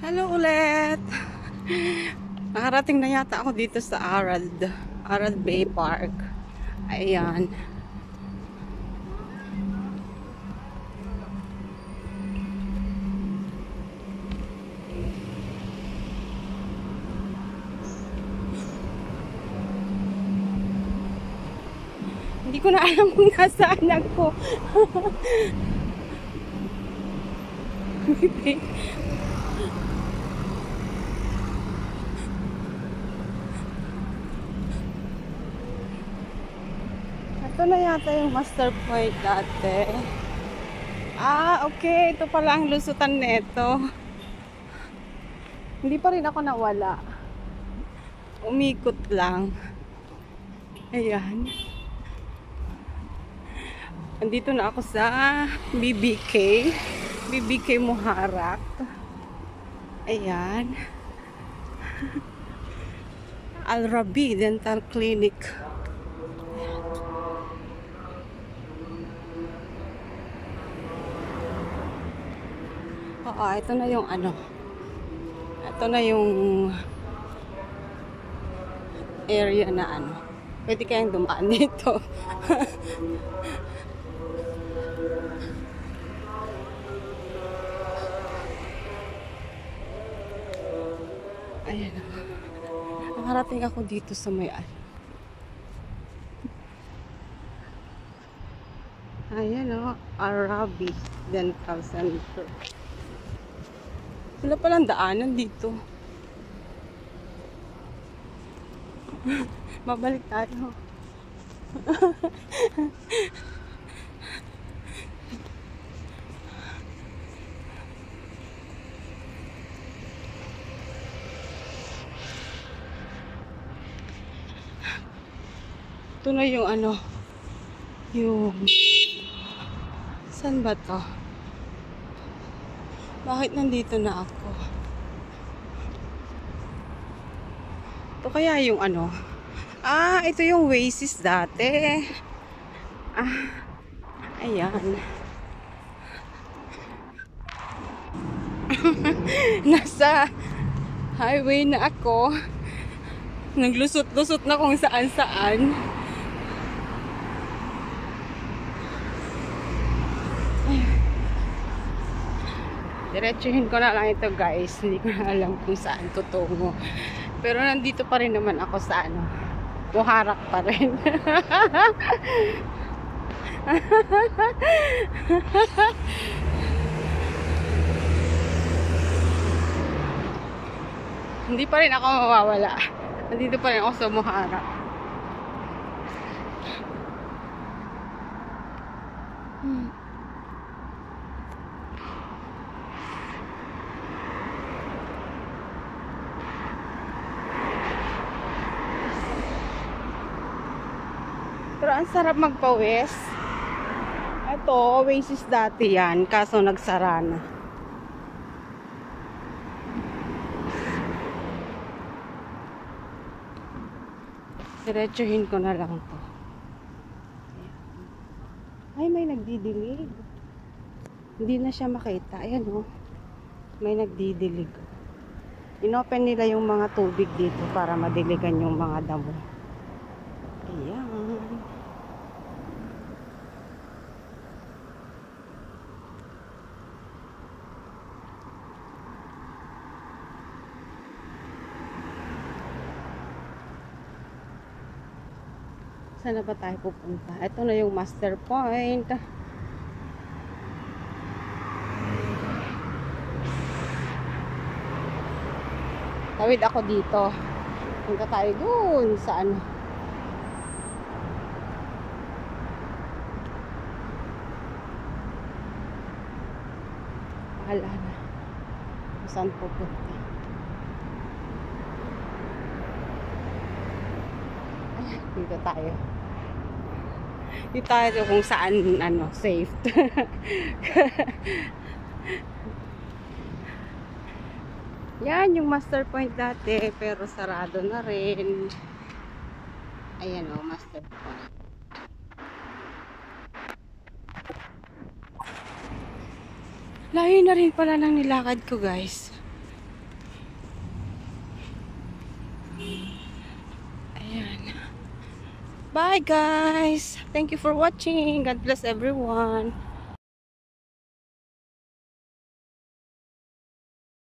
Hello ulit! Nakarating na yata ako dito sa Arad Bay Park. Ayan. Hindi ko na alam kung nasaan ako. Ito na yata yung Master Point dati. Okay. Ito pala ang lusutan nito. Hindi pa rin ako nawala. Umikot lang. Ayan. Andito na ako sa BBK Muharraq. Ayan. Al Rabi Dental Clinic. Oo, ito na yung ito na yung area na pwede kayang dumaan dito. Ayan. Nakarating ako dito sa may ayan Al Rabi Dental Center. Wala palang daanan dito. Babalik tayo. Ito na yung yung saan ba to? Bakit nandito na ako? Ito kaya yung ito yung Oasis dati. Ayan. Nasa highway na ako. Naglusot-lusot na kung saan-saan. Diretsuhin ko na lang ito guys. Hindi ko na alam kung saan tutungo. Pero nandito pa rin naman ako sa Muharraq pa rin. Hindi pa rin ako mawawala. Nandito pa rin ako sa Muharraq. Pero ang sarap magpawis. Ito, Oasis dati yan. Kaso nagsara na. Diretsuhin ko na lang to. Ay, may nagdidilig. Hindi na siya makita. Ayan may nagdidilig. Inopen nila yung mga tubig dito para madiligan yung mga damo. Ayan. Saan na ba tayo pupunta? Ito na yung Master Point. Tawid ako dito. Punta tayo dun sa Bahala na. Saan pupunta? Ayan, dito tayo. Dito tayo kung saan safe. Yan yung Master Point dati, pero sarado na rin. Ayan Master Point. Layo na rin pala ng nilakad ko, guys. Bye guys! Thank you for watching. God bless everyone.